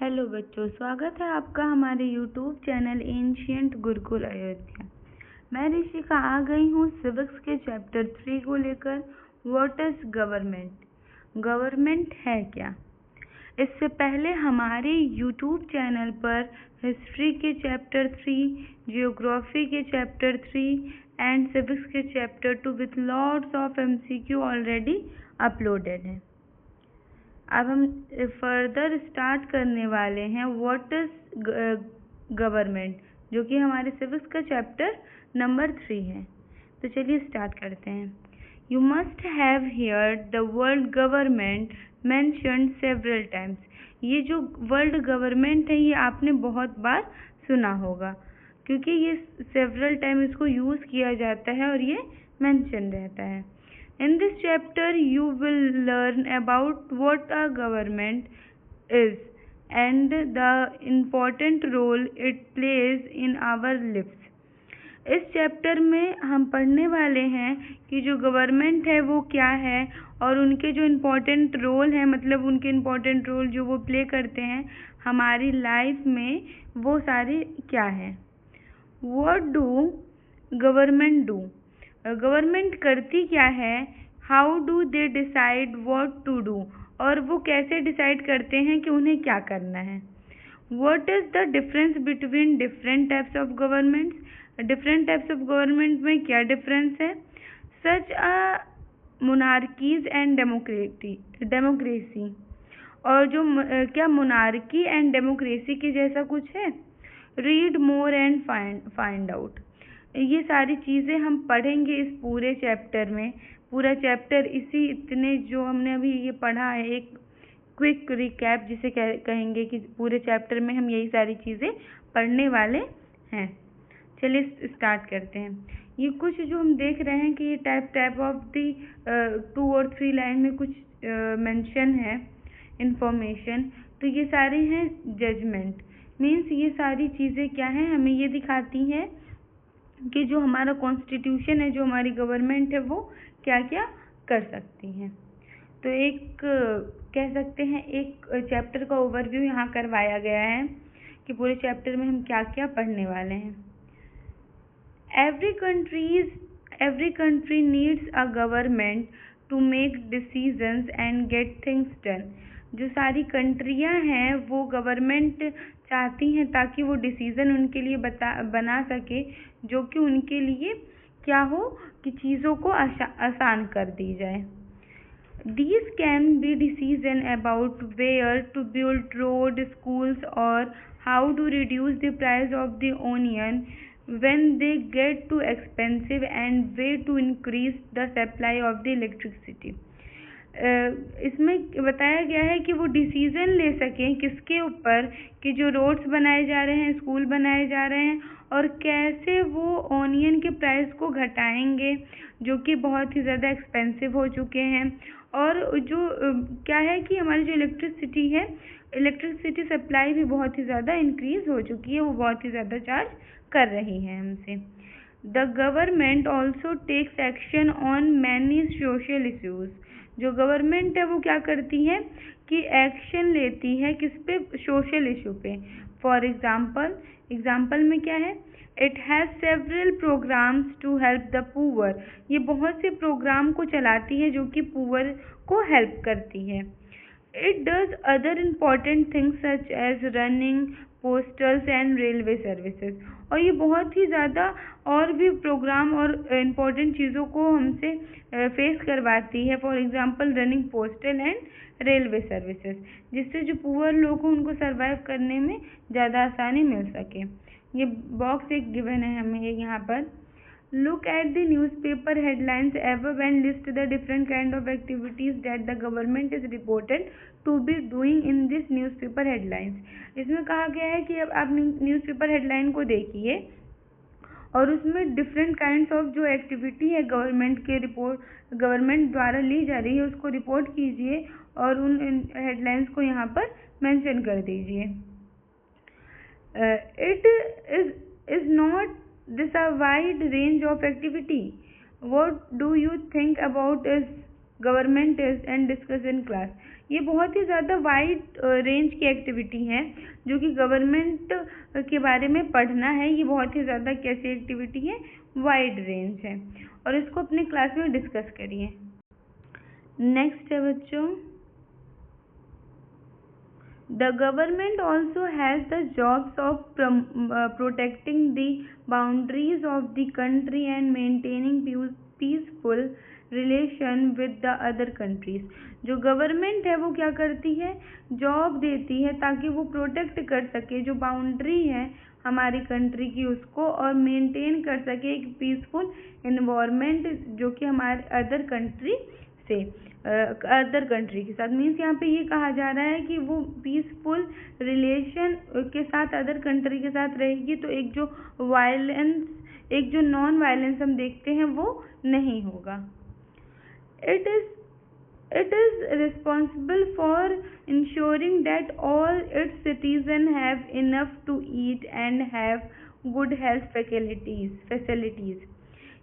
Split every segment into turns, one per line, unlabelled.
Hello बच्चों, स्वागत है आपका हमारे YouTube channel ancient Gurukul Ayodhya. मैं ऋषिका आ गई हूँ सिविक्स के चैप्टर 3 को लेकर। What is government? गवर्नमेंट है क्या? इससे पहले हमारे यूट्यूब चैनल पर हिस्ट्री के चैप्टर 3, जियोग्राफी के चैप्टर 3 एंड सिविक्स के chapter 2 with lots of MCQ already uploaded है। अब हम फर्दर स्टार्ट करने वाले हैं व्हाट इज गवर्नमेंट, जो कि हमारे सिविक्स का चैप्टर नंबर 3 है। तो चलिए स्टार्ट करते हैं। You must have heard the word government mentioned several times. ये जो वर्ड गवर्नमेंट है ये आपने बहुत बार सुना होगा, क्योंकि ये सेवरल टाइम इसको यूज़ किया जाता है और ये मेंशन रहता है। In this chapter, you will learn about what a government is and the important role it plays in our lives. इस चैप्टर में हम पढ़ने वाले हैं कि जो गवर्नमेंट है वो क्या है और उनके जो इम्पोर्टेंट रोल है, मतलब उनके इम्पोर्टेंट रोल जो वो प्ले करते हैं हमारी लाइफ में, वो सारे क्या हैं। What do government do? Government करती क्या है? How do they decide what to do? और वो कैसे डिसाइड करते हैं कि उन्हें क्या करना है। What is the difference between different types of governments? Different types of government में क्या डिफरेंस है? सच अ मोनार्कीज एंड डेमोक्रेसी। और जो क्या मोनार्की एंड डेमोक्रेसी के जैसा कुछ है? Read more and find out. ये सारी चीज़ें हम पढ़ेंगे इस पूरे चैप्टर में। पूरा चैप्टर इतने जो हमने अभी ये पढ़ा है, एक क्विक रिकैप जिसे कहेंगे कि पूरे चैप्टर में हम यही सारी चीज़ें पढ़ने वाले हैं। चलिए स्टार्ट करते हैं। ये कुछ जो हम देख रहे हैं कि ये टाइप ऑफ दी 2 और 3 लाइन में कुछ मेंशन है इंफॉर्मेशन, तो ये सारे हैं जजमेंट। मीन्स ये सारी चीज़ें क्या हैं, हमें ये दिखाती हैं कि जो हमारा कॉन्स्टिट्यूशन है, जो हमारी गवर्नमेंट है, वो क्या क्या कर सकती हैं। तो एक कह सकते हैं एक चैप्टर का ओवरव्यू यहाँ करवाया गया है कि पूरे चैप्टर में हम क्या क्या पढ़ने वाले हैं। Every country needs a government to make decisions and get things done. जो सारी कंट्रियाँ हैं वो गवर्नमेंट चाहती हैं ताकि वो डिसीज़न उनके लिए बना सके, जो कि उनके लिए क्या हो कि चीज़ों को आसान कर दी जाए। These can be decision about where to build road, schools, or how to reduce the price of the onion when they get too expensive, and way to increase the supply of the electricity. इसमें बताया गया है कि वो decision ले सकें किसके ऊपर, कि जो रोड्स बनाए जा रहे हैं, स्कूल बनाए जा रहे हैं, और कैसे वो ऑनियन के प्राइस को घटाएंगे जो कि बहुत ही ज़्यादा एक्सपेंसिव हो चुके हैं। और जो क्या है कि हमारी जो इलेक्ट्रिसिटी है, इलेक्ट्रिसिटी सप्लाई भी बहुत ही ज़्यादा इंक्रीज़ हो चुकी है, वो बहुत ही ज़्यादा चार्ज कर रही है हमसे। The government also takes action on many social issues. जो गवर्नमेंट है वो क्या करती है कि एक्शन लेती है किस पे? सोशल इशू पे। फॉर एग्जाम्पल में क्या है? It has several programs to help the poor. ये बहुत से प्रोग्राम को चलाती है जो कि पुअर को हेल्प करती है। It does other important things such as running postals and railway services. और ये बहुत ही ज़्यादा और भी प्रोग्राम और इम्पोर्टेंट चीज़ों को हमसे फेस करवाती है। For example running postal and railway services, जिससे जो पुअर लोग हैं उनको सर्वाइव करने में ज़्यादा आसानी मिल सके। ये बॉक्स एक गिवन है हमें यहाँ पर। Look at the newspaper headlines above and list the different kind of activities that the government is reported to be doing in this newspaper headlines. इसमें कहा गया है कि अब आप न्यूज़पेपर हेडलाइन को देखिए और उसमें डिफरेंट काइंड्स ऑफ जो एक्टिविटी है गवर्नमेंट द्वारा ली जा रही है उसको रिपोर्ट कीजिए और उन हेडलाइंस को यहाँ पर मेंशन कर दीजिए। It is not this a wide range of activity. What do you think about is government and discuss in class. ये बहुत ही ज़्यादा वाइड रेंज की एक्टिविटी है जो कि गवर्नमेंट के बारे में पढ़ना है। ये बहुत ही ज़्यादा कैसी एक्टिविटी है, वाइड रेंज है, और इसको अपने क्लास में डिस्कस करिए। नेक्स्ट है बच्चों, the government also has the jobs of protecting the boundaries of the country and maintaining peaceful relation with the other countries। जो गवर्नमेंट है वो क्या करती है, जॉब देती है ताकि वो प्रोटेक्ट कर सके जो बाउंड्री है हमारी कंट्री की उसको, और मेंटेन कर सके एक पीसफुल इन्वायरमेंट जो कि हमारे अदर कंट्री के साथ। मीन्स यहाँ पे ये कहा जा रहा है कि वो पीसफुल रिलेशन के साथ अदर कंट्री के साथ रहेगी, तो एक जो नॉन वायलेंस हम देखते हैं वो नहीं होगा। It is responsible for ensuring that all its citizens have enough to eat and have good health facilities।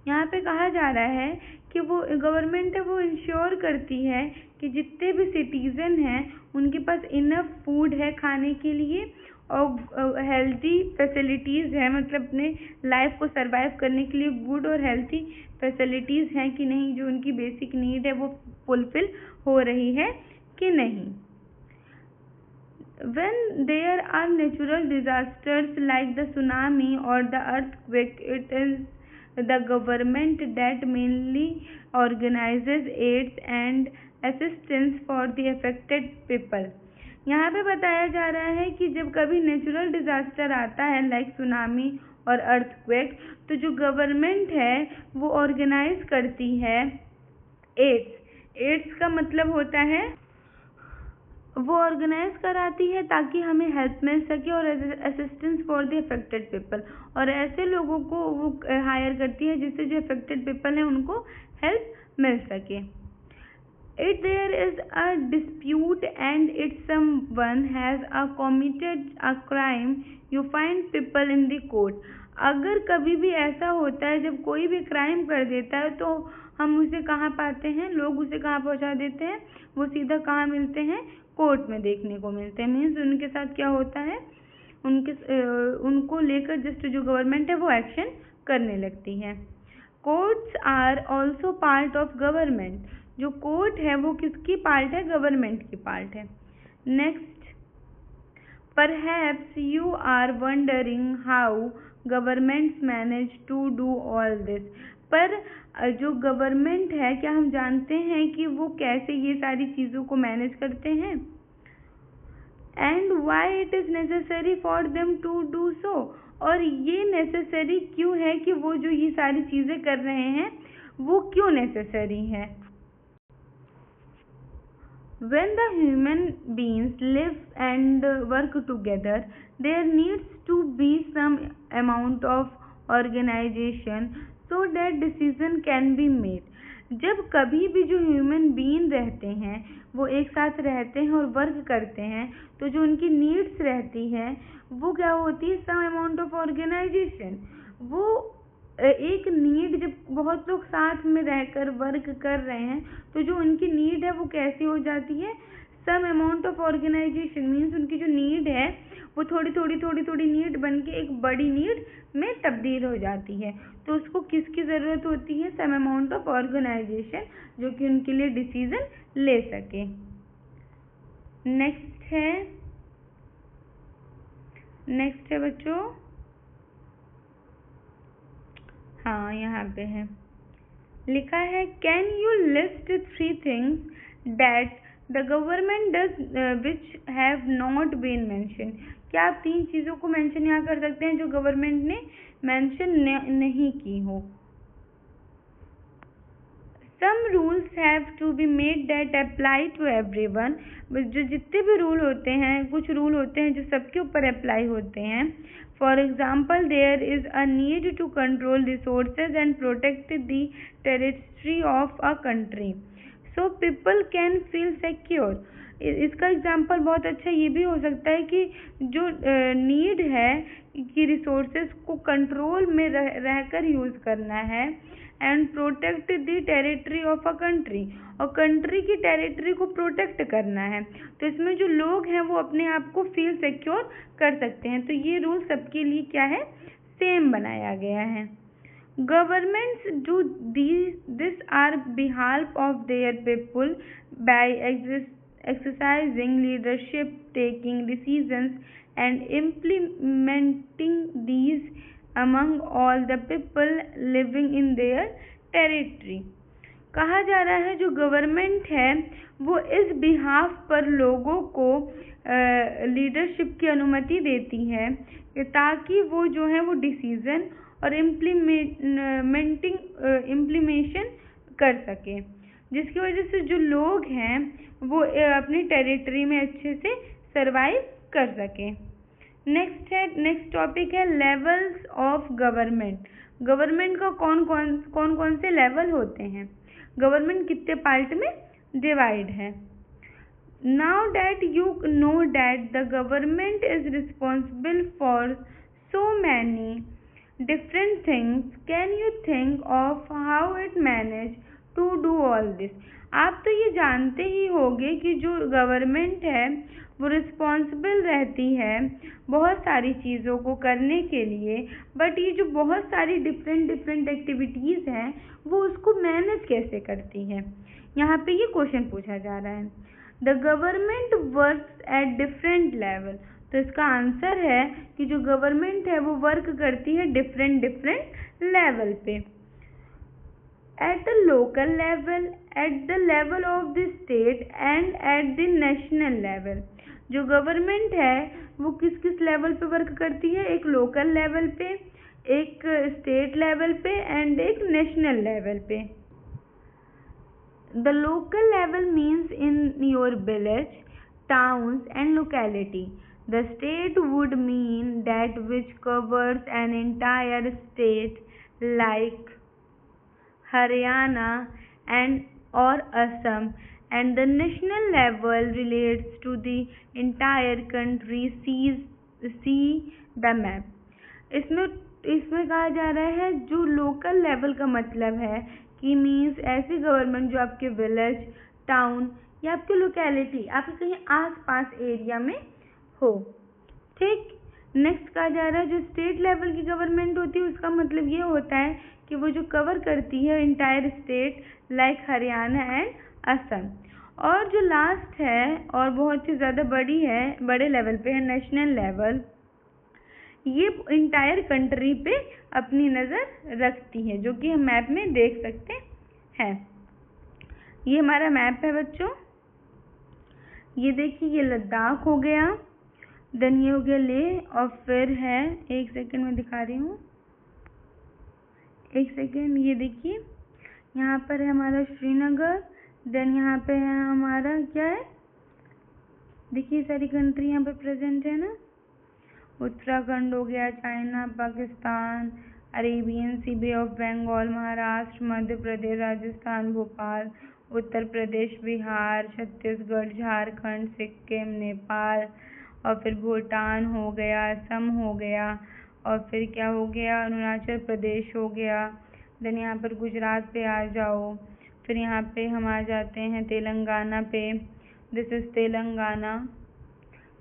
यहाँ पे कहा जा रहा है कि वो गवर्नमेंट है वो इंश्योर करती है कि जितने भी सिटीजन हैं उनके पास इनफ फूड है खाने के लिए, और हेल्थी फैसिलिटीज़ है, मतलब अपने लाइफ को सरवाइव करने के लिए गुड और हेल्थी फैसिलिटीज़ हैं कि नहीं, जो उनकी बेसिक नीड है वो फुलफिल हो रही है कि नहीं। When there are natural disasters like the tsunami or the earthquake, it is the government that mainly organizes aids and assistance for the affected people। यहाँ पे बताया जा रहा है कि जब कभी नेचुरल डिजास्टर आता है लाइक सुनामी और अर्थक्वेक, तो जो गवर्नमेंट है वो ऑर्गेनाइज करती है एड्स का मतलब होता है वो ऑर्गेनाइज कराती है ताकि हमें हेल्प मिल सके, और assistance for the affected people, और ऐसे लोगों को वो हायर करती है जिससे जो अफेक्टेड पीपल हैं उनको हेल्प मिल सके। If there is a dispute and if someone has committed a crime, you find people in the court। अगर कभी भी ऐसा होता है जब कोई भी क्राइम कर देता है तो हम उसे कहाँ पाते हैं, लोग उसे कहाँ पहुँचा देते हैं, वो सीधा कहाँ मिलते हैं, कोर्ट में देखने को मिलते हैं। मीन्स उनके साथ क्या होता है, उनको लेकर जस्ट जो गवर्नमेंट है वो एक्शन करने लगती है। Courts are also part of government. जो कोर्ट है वो किसकी पार्ट है, गवर्नमेंट की पार्ट है। Next, perhaps you are wondering how governments manage to do all this. पर जो गवर्नमेंट है क्या हम जानते हैं कि वो कैसे ये सारी चीज़ों को मैनेज करते हैं, and why it is necessary for them to do so. और ये नेसेसरी क्यों है कि वो जो ये सारी चीज़ें कर रहे हैं वो क्यों नेसेसरी है। When the human beings live and work together, there needs to be some amount of organization so that decision can be made। जब कभी भी जो ह्यूमन बीइंग रहते हैं वो एक साथ रहते हैं और वर्क करते हैं, तो जो उनकी नीड्स रहती हैं वो क्या होती है, सम अमाउंट ऑफ ऑर्गेनाइजेशन। वो एक नीड, जब बहुत लोग साथ में रहकर वर्क कर रहे हैं तो जो उनकी नीड है वो कैसी हो जाती है, some amount of organisation. Means उनकी जो नीड है वो थोड़ी नीड बन के एक बड़ी नीड में तब्दील हो जाती है। तो उसको किसकी ज़रूरत होती है, सम अमाउंट ऑफ ऑर्गेनाइजेशन, जो कि उनके लिए डिसीजन ले सके। नेक्स्ट है बच्चों, हाँ यहाँ पे है लिखा है, can you list 3 things that the government does which have not been mention. क्या आप 3 चीज़ों को मेंशन यहाँ कर सकते हैं जो गवर्नमेंट ने मेंशन नहीं की हो। Some rules have to be made that apply to everyone। जो जितने भी रूल होते हैं, कुछ रूल होते हैं जो सबके ऊपर अप्लाई होते हैं। For example, there is a need to control resources and protect the territory of a country, so people can feel secure। इसका एग्जाम्पल बहुत अच्छा ये भी हो सकता है कि जो नीड है कि रिसोर्सेज को कंट्रोल में रहकर यूज़ करना है and protect the territory of a country, और कंट्री की टेरिटरी को प्रोटेक्ट करना है। तो इसमें जो लोग हैं वो अपने आप को फील सिक्योर कर सकते हैं। तो ये रूल सबके लिए क्या है, सेम बनाया गया है। Governments do this are behalf of their people by exercising leadership, taking decisions, and implementing these among all the people living in their territory. कहा जा रहा है जो गवर्नमेंट है वो इस बिहाफ पर लोगों को लीडरशिप की अनुमति देती है ताकि वो जो है वो डिसीजन और इम्प्लीमेशन कर सके, जिसकी वजह से जो लोग हैं वो अपनी टेरिटरी में अच्छे से सरवाइव कर सके। नेक्स्ट टॉपिक है लेवल्स ऑफ गवर्नमेंट। गवर्नमेंट का कौन कौन से लेवल होते हैं, गवर्नमेंट कितने पार्ट में डिवाइड है। Now that you know that the government is responsible for so many different things, can you think of how it manage to do all this? आप तो ये जानते ही होंगे कि जो गवर्नमेंट है वो रिस्पॉन्सिबल रहती है बहुत सारी चीज़ों को करने के लिए, बट ये जो बहुत सारी डिफरेंट एक्टिविटीज़ हैं वो उसको मैनेज कैसे करती है। यहाँ पे ये क्वेश्चन पूछा जा रहा है। The government works at different level. तो इसका आंसर है कि जो गवर्नमेंट है वो वर्क करती है डिफरेंट लेवल पे। At the local level, at the level of the state and at the national level. जो गवर्नमेंट है वो किस लेवल पे वर्क करती है, एक लोकल लेवल पे, एक स्टेट लेवल पे एंड एक नेशनल लेवल पे। The local level means in your village, towns and locality. The state would mean that which covers an entire state like Haryana or Assam, and the national level relates to the entire country. See the map. इसमें कहा जा रहा है जो local level का मतलब है कि मीन्स ऐसी गवर्नमेंट जो आपके विलेज, टाउन या आपकी लोकेलिटी, आपके कहीं आसपास एरिया में हो। ठीक, नेक्स्ट कहा जा रहा है जो स्टेट लेवल की गवर्नमेंट होती है उसका मतलब ये होता है कि वो जो कवर करती है entire state like Haryana and Assam. और जो लास्ट है और बहुत ही ज़्यादा बड़ी है, बड़े लेवल पे है, नेशनल लेवल। ये इंटायर कंट्री पे अपनी नज़र रखती है, जो कि हम मैप में देख सकते हैं। ये हमारा मैप है बच्चों, ये देखिए ये लद्दाख हो गया, देन ये हो गया लेह, और फिर है, एक सेकंड में दिखा रही हूँ, एक सेकंड, ये देखिए यहाँ पर है हमारा श्रीनगर, देन यहाँ पे है हमारा क्या है, देखिए सारी कंट्री यहाँ पे प्रेजेंट है ना, उत्तराखंड हो गया, China, Pakistan, Arabian Sea, Bay of Bengal, Maharashtra, Madhya Pradesh, Rajasthan, Bhopal, Uttar Pradesh, Bihar, Chhattisgarh, Jharkhand, Sikkim, Nepal, और फिर भूटान हो गया, असम हो गया, और फिर क्या हो गया, अरुणाचल प्रदेश हो गया। देन यहाँ पर गुजरात पे आ जाओ, फिर यहाँ पे हम आ जाते हैं तेलंगाना पे, दिस इज़ तेलंगाना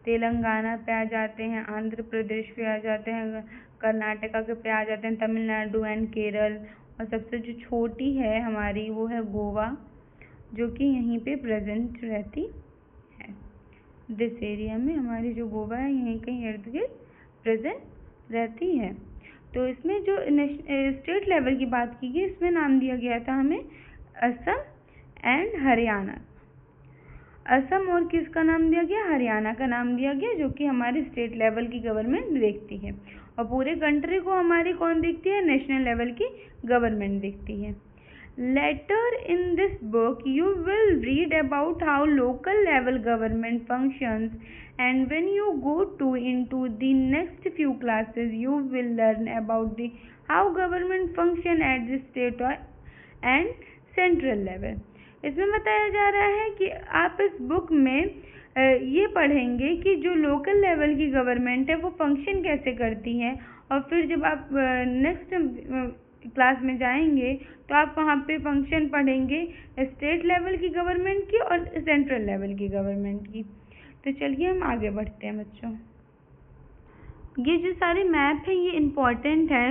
पे आ जाते हैं, आंध्र प्रदेश पे आ जाते हैं, कर्नाटका के पे आ जाते हैं, तमिलनाडु एंड केरल, और सबसे जो छोटी है हमारी वो है गोवा, जो कि यहीं पे प्रेजेंट रहती है। दिस एरिया में हमारी जो गोवा है यहीं कहीं इर्द गिर्द प्रेजेंट रहती है। तो इसमें जो स्टेट लेवल की बात की गई, इसमें नाम दिया गया था हमें असम एंड हरियाणा। असम और किसका नाम दिया गया, हरियाणा का नाम दिया गया, जो कि हमारी स्टेट लेवल की गवर्नमेंट देखती है, और पूरे कंट्री को हमारी कौन देखती है, नेशनल लेवल की गवर्नमेंट देखती है। Later in this book you will read about how local level government functions, and when you go into the next few classes you will learn about the how government function at the state and central level. इसमें बताया जा रहा है कि आप इस book में ये पढ़ेंगे कि जो लोकल लेवल की गवर्नमेंट है वो फंक्शन कैसे करती है, और फिर जब आप नेक्स्ट क्लास में जाएंगे तो आप वहाँ पे फंक्शन पढ़ेंगे स्टेट लेवल की गवर्नमेंट की और सेंट्रल लेवल की गवर्नमेंट की। तो चलिए हम आगे बढ़ते हैं बच्चों। ये जो सारे मैप हैं ये इम्पॉर्टेंट है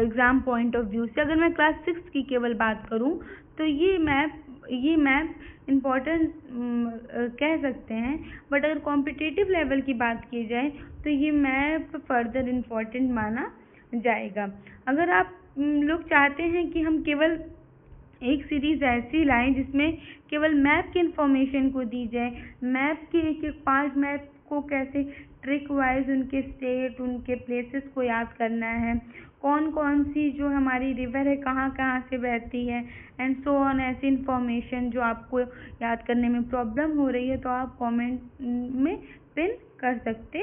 एग्ज़ाम पॉइंट ऑफ व्यू से। अगर मैं क्लास 6 की केवल बात करूँ तो ये मैप इम्पॉर्टेंट कह सकते हैं, बट अगर कॉम्पिटिटिव लेवल की बात की जाए तो ये मैप फर्दर इम्पॉर्टेंट माना जाएगा। अगर आप लोग चाहते हैं कि हम केवल एक सीरीज़ ऐसी लाएं जिसमें केवल मैप की इन्फॉर्मेशन को दी जाए, मैप के एक एक पार्ट, मैप को कैसे ट्रिक वाइज उनके स्टेट, उनके प्लेसेस को याद करना है, कौन कौन सी जो हमारी रिवर है कहाँ कहाँ से बहती है, एंड सो ऑन, ऐसी इन्फॉर्मेशन जो आपको याद करने में प्रॉब्लम हो रही है तो आप कमेंट में पिन कर सकते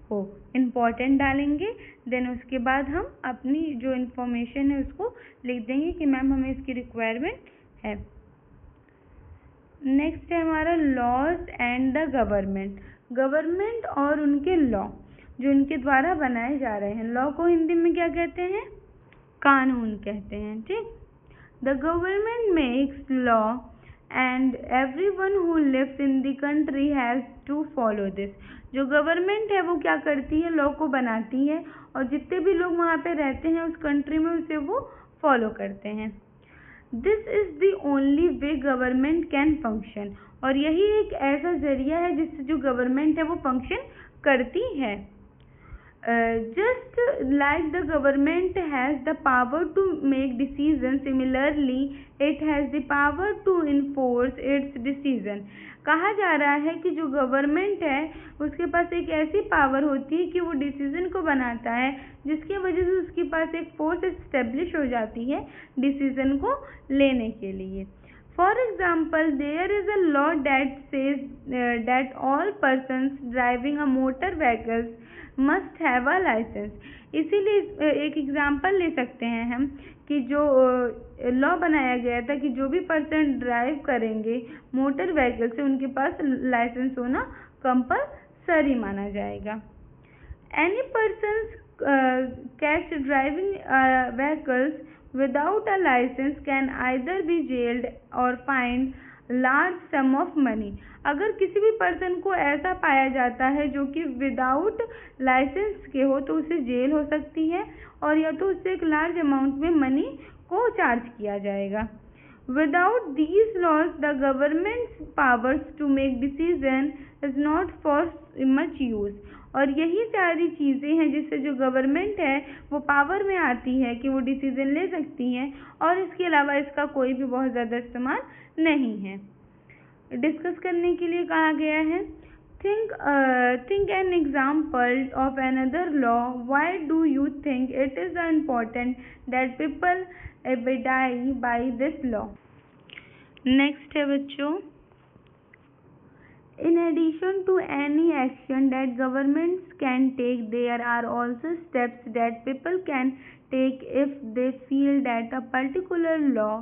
हो, इम्पॉर्टेंट डालेंगे। देन उसके बाद हम अपनी जो इन्फॉर्मेशन है उसको लिख देंगे कि मैम हमें इसकी रिक्वायरमेंट है। नेक्स्ट है हमारा लॉज एंड द गवर्नमेंट और उनके लॉ जो उनके द्वारा बनाए जा रहे हैं। लॉ को हिंदी में क्या कहते हैं? कानून कहते हैं, ठीक। The government makes law and everyone who lives in the country has to follow this. जो गवर्नमेंट है वो क्या करती है? लॉ को बनाती है और जितने भी लोग वहाँ पे रहते हैं उस कंट्री में उसे वो फॉलो करते हैं। This is the only way government can function. और यही एक ऐसा जरिया है जिससे जो गवर्नमेंट है वो फंक्शन करती है। Just like the government has the power to make decisions, similarly it has the power to enforce its decision। कहा जा रहा है कि जो गवर्नमेंट है उसके पास एक ऐसी पावर होती है कि वो डिसीजन को बनाता है जिसकी वजह से उसके पास एक फोर्स एस्टेब्लिश हो जाती है डिसीजन को लेने के लिए। For example, there is a law that says that all persons driving a motor vehicles must have a license। इसीलिए एक एग्जाम्पल ले सकते हैं हम कि जो लॉ बनाया गया था कि जो भी पर्सन ड्राइव करेंगे मोटर व्हीकल से उनके पास लाइसेंस होना कंपलसरी माना जाएगा। Any persons catch driving vehicles without a license can either be jailed or fined large sum of money। अगर किसी भी पर्सन को ऐसा पाया जाता है जो कि विदाउट लाइसेंस के हो तो उसे जेल हो सकती है और या तो उससे एक लार्ज अमाउंट में मनी को चार्ज किया जाएगा। Without these laws, the government's powers to make decision is not for much use। और यही सारी चीज़ें हैं जिससे जो गवर्नमेंट है वो पावर में आती है कि वो डिसीजन ले सकती है और इसके अलावा इसका कोई भी बहुत ज़्यादा इस्तेमाल नहीं है। डिस्कस करने के लिए कहा गया है think an example of another law। Why do you think it is important that people abide by this law? Next है बच्चों, in addition to any action that governments can take, there are also steps that people can take if they feel that a particular law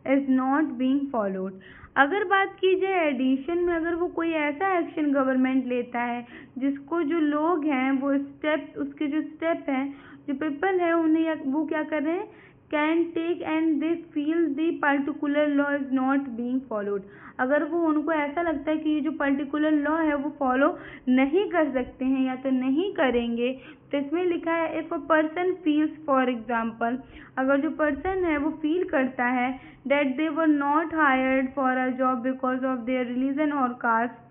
is not being followed। अगर बात की जाए addition में, अगर वो कोई ऐसा एक्शन गवर्नमेंट लेता है जिसको जो लोग हैं वो स्टेप, उसके जो स्टेप हैं, जो पीपल है उन्हें वो क्या कर रहे हैं, can take and they feel the particular law is not being followed. अगर वो उनको ऐसा लगता है कि ये जो पर्टिकुलर लॉ है वो फॉलो नहीं कर सकते हैं या तो नहीं करेंगे, तो इसमें लिखा है if a person feels, for example अगर जो पर्सन है वो फील करता है that they were not hired for a job because of their religion और cast,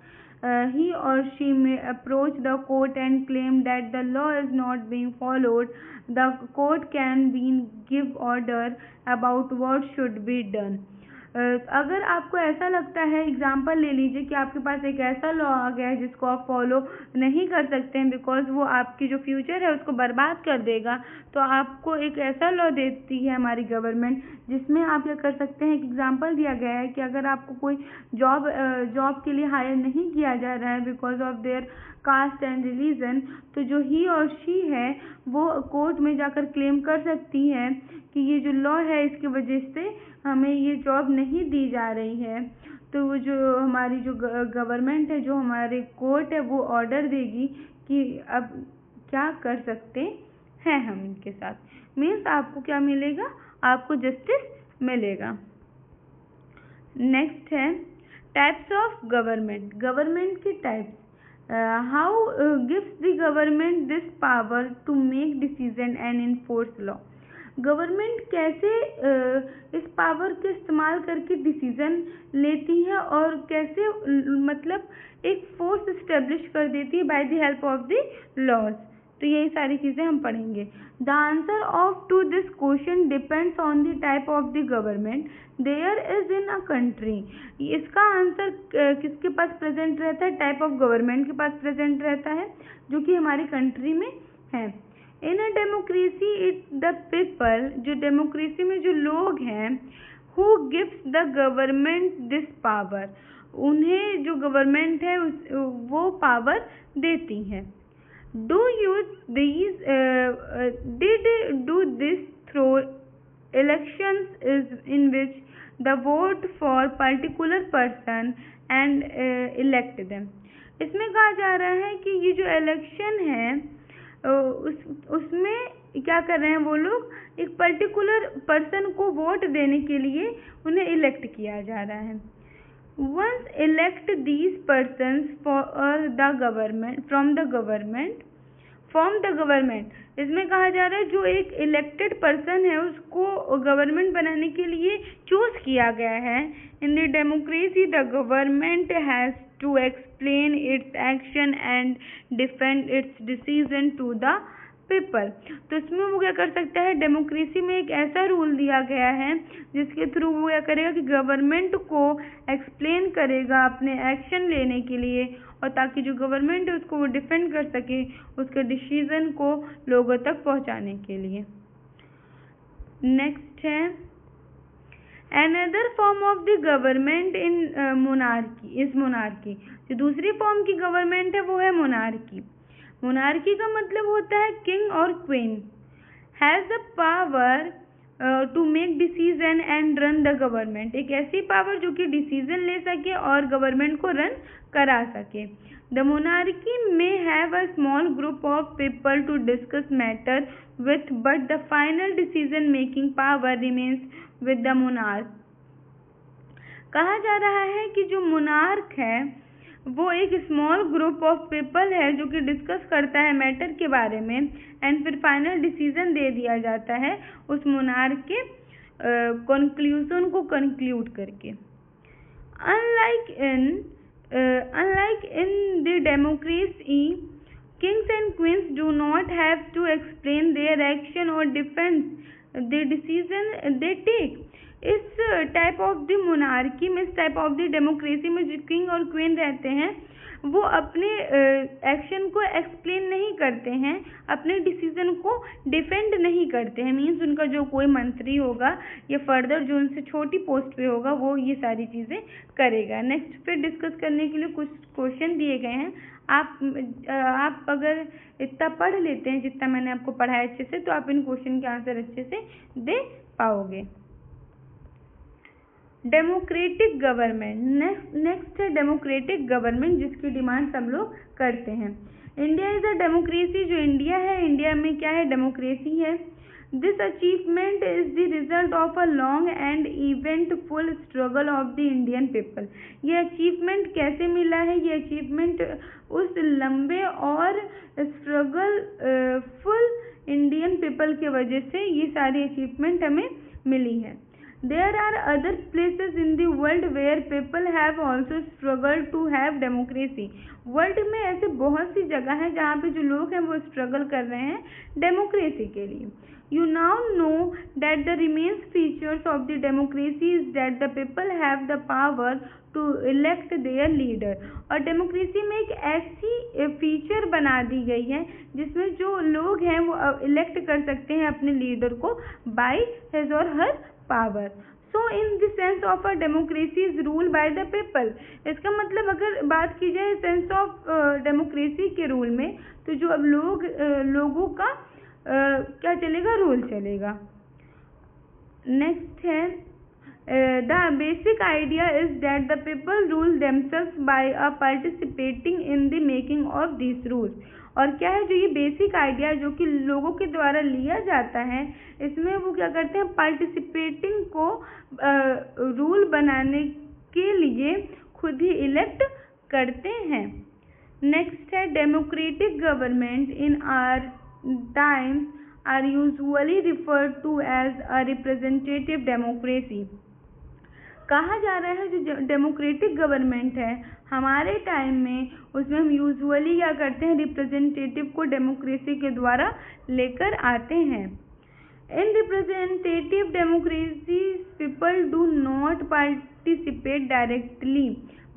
he or she may approach the court and claim that the law is not being followed। The court can be give order about what should be done। अगर आपको ऐसा लगता है, example ले लीजिए कि आपके पास एक ऐसा लॉ आ गया है जिसको आप फॉलो नहीं कर सकते हैं बिकॉज वो आपकी जो फ्यूचर है उसको बर्बाद कर देगा, तो आपको एक ऐसा लॉ देती है हमारी गवर्नमेंट जिसमें आप क्या कर सकते हैं। एक एग्जाम्पल दिया गया है कि अगर आपको कोई जॉब के लिए हायर नहीं किया जा रहा है because of their caste and religion, तो जो ही और शी है वो कोर्ट में जाकर क्लेम कर सकती है कि ये जो लॉ है इसकी वजह से हमें ये जॉब नहीं दी जा रही है। तो वो जो हमारी जो गवर्नमेंट है, जो हमारे कोर्ट है, वो ऑर्डर देगी कि अब क्या कर सकते हैं हम इनके साथ। मीन्स आपको क्या मिलेगा, आपको जस्टिस मिलेगा। नेक्स्ट है टाइप्स ऑफ गवर्नमेंट, गवर्नमेंट के types. How gives the government this power to make decision and enforce law. Government कैसे इस पावर के इस्तेमाल करके डिसीजन लेती है और कैसे मतलब एक फोर्स इस्टेब्लिश कर देती है by the help of the laws. तो यही सारी चीज़ें हम पढ़ेंगे। The answer of to this question depends on the type of the government there is in a country. इसका आंसर किसके पास प्रेजेंट रहता है, टाइप ऑफ गवर्नमेंट के पास प्रेजेंट रहता है जो कि हमारी कंट्री में है। In a democracy it the people, जो डेमोक्रेसी में जो लोग हैं, who gives the government this power, उन्हें जो गवर्नमेंट है वो पावर देती है। Do use these did do this through elections is in which the vote for particular person and elect them। इसमें कहा जा रहा है कि ये जो इलेक्शन है उसमें क्या कर रहे हैं वो लोग, एक पर्टिकुलर पर्सन को वोट देने के लिए उन्हें इलेक्ट किया जा रहा है। Once elect these persons for the government from the government, इसमें कहा जा रहा है जो एक इलेक्टेड पर्सन है उसको गवर्नमेंट बनाने के लिए चूज किया गया है। In the democracy the government has to explain its action and defend its decision to the people. तो इसमें वो क्या कर सकता है, डेमोक्रेसी में एक ऐसा रूल दिया गया है जिसके थ्रू वो क्या करेगा कि गवर्नमेंट को एक्सप्लेन करेगा अपने एक्शन लेने के लिए, और ताकि जो गवर्नमेंट है उसको वो डिफेंड कर सके उसके डिसीजन को लोगों तक पहुंचाने के लिए। नेक्स्ट है another form of the government in monarchy is monarchy. जो दूसरी फॉर्म की गवर्नमेंट है वो है मोनार्की। मोनार्की का मतलब होता है किंग और queen has the power to make decision and run the government. एक ऐसी पावर जो कि डिसीजन ले सके और गवर्नमेंट को रन करा सके। द मोनार्की में have a small group of people to discuss matter with but the final decision making power remains with the monarch. कहा जा रहा है कि जो मोनार्क है वो एक स्मॉल ग्रुप ऑफ पीपल है जो कि डिस्कस करता है मैटर के बारे में एंड फिर फाइनल डिसीजन दे दिया जाता है उस मोनार्क के कंक्लूजन को कंक्लूड करके। Unlike in the democracy kings and queens do not have to explain their action और defend the decision they take. इस टाइप ऑफ द मोनार्की में, इस टाइप ऑफ द डेमोक्रेसी में जो किंग और क्वीन रहते हैं वो अपने एक्शन को एक्सप्लेन नहीं करते हैं, अपने डिसीजन को डिफेंड नहीं करते हैं। मीन्स उनका जो कोई मंत्री होगा या फर्दर जो उनसे छोटी पोस्ट पे होगा वो ये सारी चीज़ें करेगा। नेक्स्ट पे डिस्कस करने के लिए कुछ क्वेश्चन दिए गए हैं। आप अगर इतना पढ़ लेते हैं जितना मैंने आपको पढ़ाया अच्छे से, तो आप इन क्वेश्चन के आंसर अच्छे से दे पाओगे। Democratic government. नेक्स्ट है डेमोक्रेटिक गवर्नमेंट जिसकी डिमांड सब लोग करते हैं। India is a democracy. जो इंडिया है, इंडिया में क्या है, डेमोक्रेसी है। This achievement is the result of a long and eventful struggle of the Indian people. ये अचीवमेंट कैसे मिला है, ये अचीवमेंट उस लंबे और स्ट्रगल फुल इंडियन पीपल के वजह से ये सारी अचीवमेंट हमें मिली है। There are other places in the world where people have also struggled to have democracy. World में ऐसे बहुत सी जगह हैं जहाँ पे जो लोग हैं वो स्ट्रगल कर रहे हैं डेमोक्रेसी के लिए। You now know that the remains features of the democracy is that the people have the power to elect their leader. और डेमोक्रेसी में एक ऐसी फीचर बना दी गई है जिसमें जो लोग हैं वो इलेक्ट कर सकते हैं अपने लीडर को by his or her power. So in the sense of a democracy is ruled by the people. इसका मतलब अगर बात की जाए सेंस ऑफ डेमोक्रेसी के रूल में, तो जो अब लोगों का क्या चलेगा, रूल चलेगा। नेक्स्ट है The basic idea is that the people rule themselves by participating in the making of these rules. और क्या है जो ये बेसिक आइडिया जो कि लोगों के द्वारा लिया जाता है, इसमें वो क्या करते हैं, पार्टिसिपेटिंग को रूल बनाने के लिए खुद ही इलेक्ट करते हैं। नेक्स्ट है democratic government in our times are usually referred to as a representative democracy. कहा जा रहा है जो डेमोक्रेटिक गवर्नमेंट है हमारे टाइम में, उसमें हम यूजुअली क्या करते हैं, रिप्रेजेंटेटिव को डेमोक्रेसी के द्वारा लेकर आते हैं। In representative democracy people do not participate directly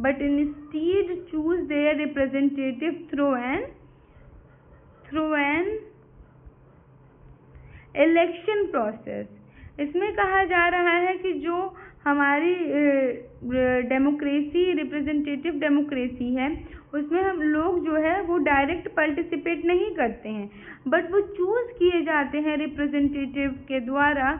but instead choose their representative through an election process. इसमें कहा जा रहा है कि जो हमारी डेमोक्रेसी, रिप्रेजेंटेटिव डेमोक्रेसी है, उसमें हम लोग जो है वो डायरेक्ट पार्टिसिपेट नहीं करते हैं, बट वो चूज किए जाते हैं रिप्रेजेंटेटिव के द्वारा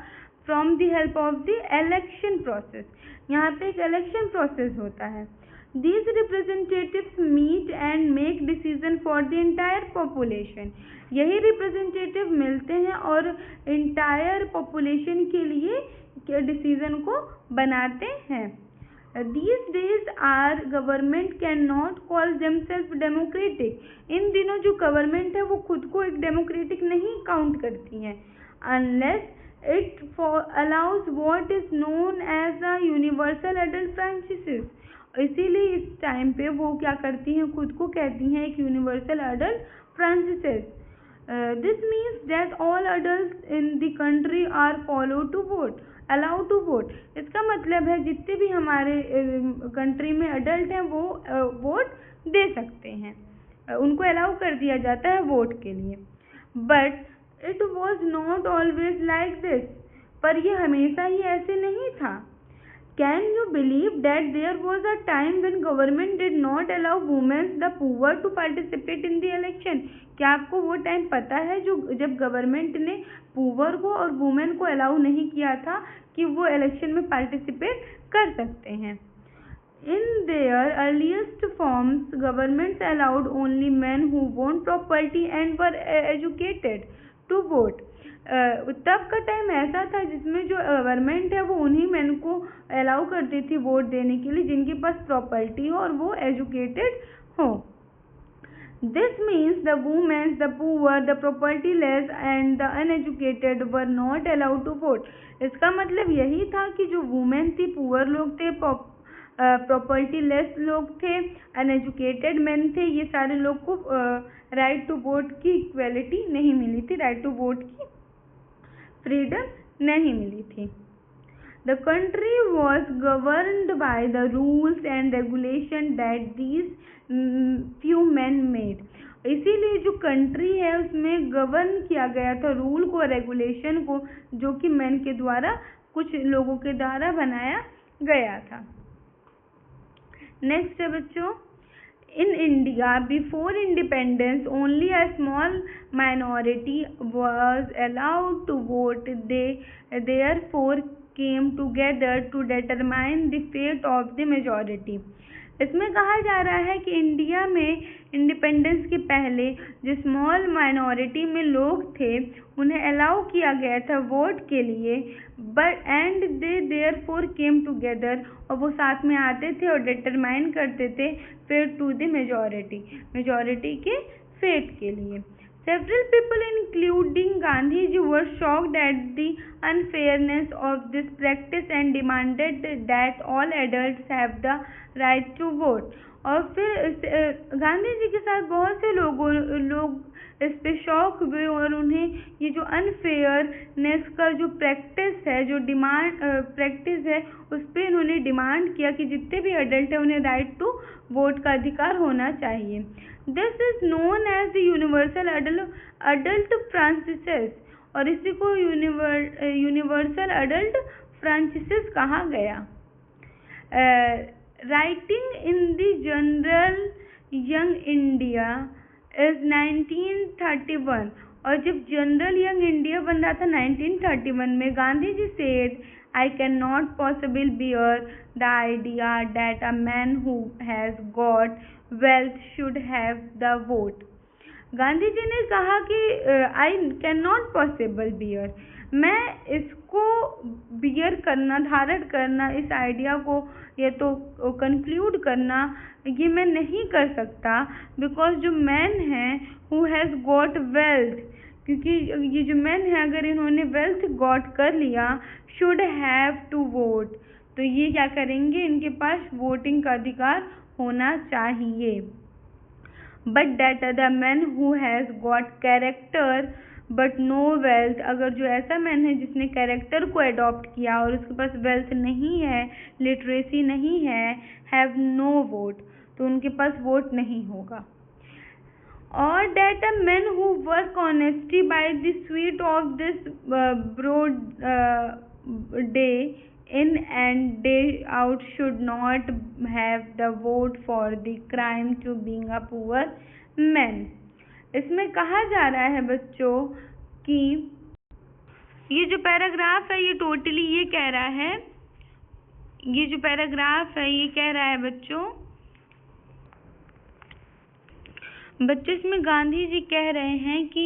from the help of the election process. यहाँ पे एक इलेक्शन प्रोसेस होता है। These representatives meet and make decision for the entire population. यही रिप्रेजेंटेटिव मिलते हैं और इंटायर पॉपुलेशन के लिए डिसीजन को बनाते हैं। These days our government cannot call themselves democratic. इन दिनों जो गवर्नमेंट है वो खुद को एक डेमोक्रेटिक नहीं काउंट करती है, unless it allows what is known as a universal adult franchise. इसीलिए इस टाइम पे वो क्या करती हैं, खुद को कहती हैं एक universal adult franchises. This means that all adult in the country are allowed to vote. इसका मतलब है जितने भी हमारे कंट्री में अडल्ट हैं वो वोट दे सकते हैं, उनको अलाउ कर दिया जाता है वोट के लिए। But it was not always like this, पर ये हमेशा ही ऐसे नहीं था। Can you believe that there was a time when government did not allow women, the poor, to participate in the election? क्या आपको वो टाइम पता है जो जब गवर्नमेंट ने पुअर को और वुमेन को अलाउ नहीं किया था कि वो इलेक्शन में पार्टिसिपेट कर सकते हैं? In their earliest forms, governments allowed only men who owned property and were educated to vote. तब का टाइम ऐसा था जिसमें जो गवर्नमेंट है वो उन्हीं मैन को अलाउ करती थी वोट देने के लिए जिनके पास प्रॉपर्टी हो और वो एजुकेटेड हो। This means the womens, the poor, the propertyless and the uneducated were not allowed to vote. इसका मतलब यही था कि जो वुमेन थी, पुअर लोग थे, प्रॉपर्टीलेस लोग थे, अनएजुकेटेड मैन थे, ये सारे लोग को राइट टू वोट की इक्वेलिटी नहीं मिली थी, राइट टू वोट की फ्रीडम नहीं मिली थी। The country was governed by the rules and regulation that these few man made. इसीलिए जो कंट्री है उसमें गवर्न किया गया था रूल को, रेगुलेशन को, जो कि मैन के द्वारा, कुछ लोगों के द्वारा बनाया गया था। नेक्स्ट है बच्चों, in India before independence only a small minority was allowed to vote. They therefore came together to determine the fate of the majority. इसमें कहा जा रहा है कि इंडिया में इंडिपेंडेंस के पहले जो स्मॉल माइनॉरिटी में लोग थे उन्हें अलाउ किया गया था वोट के लिए, but and they therefore came together, और वो साथ में आते थे और डिटरमाइन करते थे फेट टू द मेजॉरिटी के फेट के लिए। Several people including Gandhiji were shocked at the unfairness of this practice and demanded that all adults have the right to vote. और फिर गांधी जी के साथ बहुत से लोग इस पे शॉक हुए और उन्हें ये जो अनफेयरनेस का जो प्रैक्टिस है, जो प्रैक्टिस है, उस पर इन्होंने डिमांड किया कि जितने भी अडल्ट हैं उन्हें राइट टू वोट का अधिकार होना चाहिए। This is known as the universal adult franchises, और इसी को यूनिवर्सल अडल्ट फ्रांचाइजेस कहा गया। Writing in the journal Young India is 1931, और जब जनरल यंग इंडिया बन रहा था 1931 में, Gandhi ji said I cannot possibly bear the idea that a man who has got wealth should have the vote. Gandhi ji ने कहा कि I can not possible bear, मैं इसको बियर करना, धारण करना, इस आइडिया को या तो कंक्लूड करना ये मैं नहीं कर सकता, बिकॉज जो मैन है हु हैज़ गॉट वेल्थ, क्योंकि ये जो मैन है अगर इन्होंने वेल्थ गॉट कर लिया, शुड हैव टू वोट, तो ये क्या करेंगे, इनके पास वोटिंग का अधिकार होना चाहिए। But that other man who has got character but no wealth, अगर जो ऐसा मैन है जिसने कैरेक्टर को अडॉप्ट किया और उसके पास वेल्थ नहीं है, लिटरेसी नहीं है, हैव नो वोट, तो उनके पास वोट नहीं होगा। Or that a men who work honesty by the sweat of this broad day in and day out should not have the vote for the crime to being a poor man। इसमें कहा जा रहा है बच्चों कि ये जो paragraph है ये टोटली ये कह रहा है, ये जो पैराग्राफ है ये कह रहा है बच्चों इसमें गांधी जी कह रहे हैं कि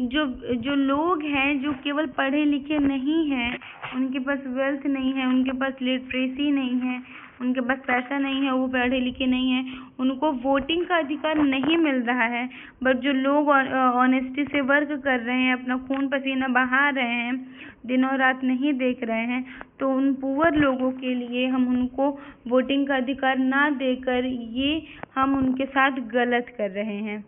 जो लोग हैं जो केवल पढ़े लिखे नहीं हैं, उनके पास वेल्थ नहीं है, उनके पास लिटरेसी नहीं है, उनके पास पैसा नहीं है, वो पढ़े लिखे नहीं हैं, उनको वोटिंग का अधिकार नहीं मिल रहा है। बट जो लोग ऑनेस्टी से वर्क कर रहे हैं, अपना खून पसीना बहा रहे हैं, दिनों रात नहीं देख रहे हैं, तो उन पुअर लोगों के लिए हम उनको वोटिंग का अधिकार ना देकर ये हम उनके साथ गलत कर रहे हैं।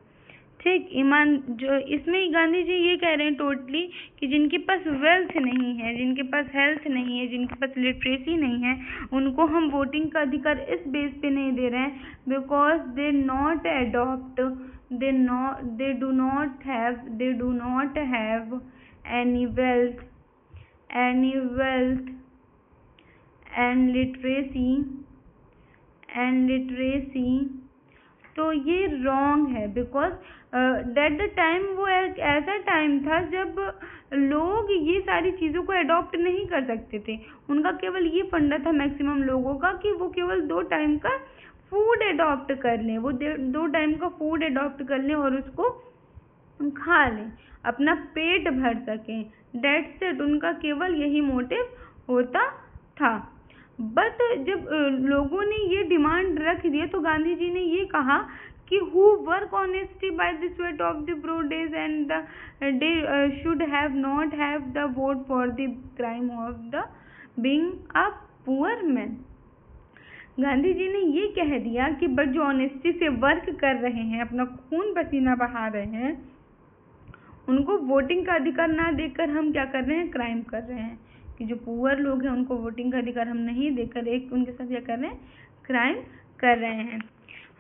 ठीक, ईमान जो इसमें गांधी जी ये कह रहे हैं टोटली कि जिनके पास वेल्थ नहीं है, जिनके पास हेल्थ नहीं है, जिनके पास लिटरेसी नहीं है, उनको हम वोटिंग का अधिकार इस बेस पे नहीं दे रहे हैं because they not adopt, they do not have any wealth and literacy, तो ये रॉन्ग है बिकॉज दैट द टाइम वो एक ऐसा टाइम था जब लोग ये सारी चीज़ों को अडॉप्ट नहीं कर सकते थे। उनका केवल ये फंडा था मैक्सिमम लोगों का कि वो केवल 2 टाइम का फूड अडॉप्ट कर लें, वो 2 टाइम का फूड अडॉप्ट कर लें और उसको खा लें, अपना पेट भर सकें, दैट्स इट, उनका केवल यही मोटिव होता था। बट जब लोगों ने ये डिमांड रख दिया तो गांधी जी ने ये कहा कि who work honestly by the sweat of the broad days and the day should have not have the vote for the crime of the being a poor man। Gandhi ji ने ये कह दिया कि बट जो ऑनेस्टी से वर्क कर रहे हैं, अपना खून पसीना बहा रहे हैं, उनको वोटिंग का अधिकार ना देकर हम क्या कर रहे हैं, क्राइम कर रहे हैं, कि जो पुअर लोग हैं उनको वोटिंग का अधिकार हम नहीं देकर एक उनके साथ क्या कर रहे हैं, क्राइम कर रहे हैं।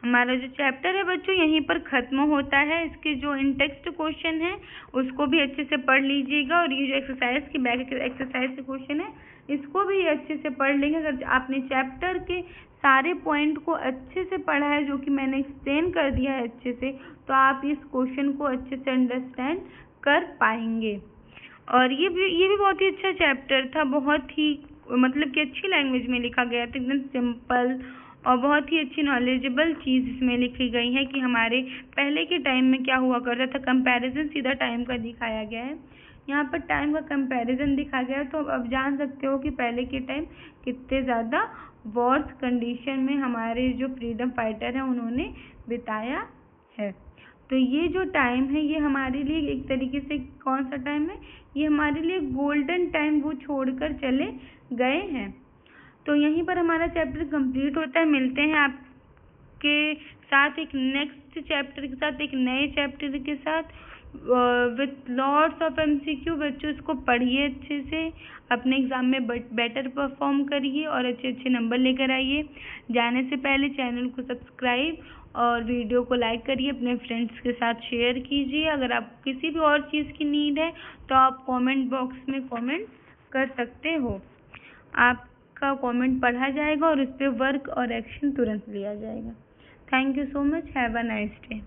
हमारा जो चैप्टर है बच्चों यहीं पर ख़त्म होता है। इसके जो इन टेक्स्ट क्वेश्चन है उसको भी अच्छे से पढ़ लीजिएगा, और ये जो एक्सरसाइज की बैक एक्सरसाइज के क्वेश्चन है इसको भी अच्छे से पढ़ लेंगे। अगर आपने चैप्टर के सारे पॉइंट को अच्छे से पढ़ा है, जो कि मैंने एक्सप्लेन कर दिया है अच्छे से, तो आप इस क्वेश्चन को अच्छे से अंडरस्टैंड कर पाएंगे। और ये भी बहुत ही अच्छा चैप्टर था, बहुत ही मतलब कि अच्छी लैंग्वेज में लिखा गया था, एकदम सिंपल और बहुत ही अच्छी नॉलेजेबल चीज़ इसमें लिखी गई है कि हमारे पहले के टाइम में क्या हुआ करता था। कंपैरिजन सीधा टाइम का दिखाया गया है, यहाँ पर टाइम का कंपैरिजन दिखा गया है, तो अब जान सकते हो कि पहले के टाइम कितने ज़्यादा वॉर्स कंडीशन में हमारे जो फ्रीडम फाइटर हैं उन्होंने बिताया है। तो ये जो टाइम है ये हमारे लिए एक तरीके से कौन सा टाइम है, ये हमारे लिए गोल्डन टाइम वो छोड़कर चले गए हैं। तो यहीं पर हमारा चैप्टर कंप्लीट होता है। मिलते हैं आपके साथ एक नेक्स्ट चैप्टर के साथ, एक नए चैप्टर के साथ विथ लॉट्स ऑफ MCQ। बच्चों इसको पढ़िए अच्छे से, अपने एग्ज़ाम में बेटर परफॉर्म करिए और अच्छे अच्छे नंबर लेकर आइए। जाने से पहले चैनल को सब्सक्राइब और वीडियो को लाइक करिए, अपने फ्रेंड्स के साथ शेयर कीजिए। अगर आपको किसी भी और चीज़ की नीड है तो आप कमेंट बॉक्स में कमेंट कर सकते हो, आपका कमेंट पढ़ा जाएगा और उस पर वर्क और एक्शन तुरंत लिया जाएगा। Thank you so much, have a nice day.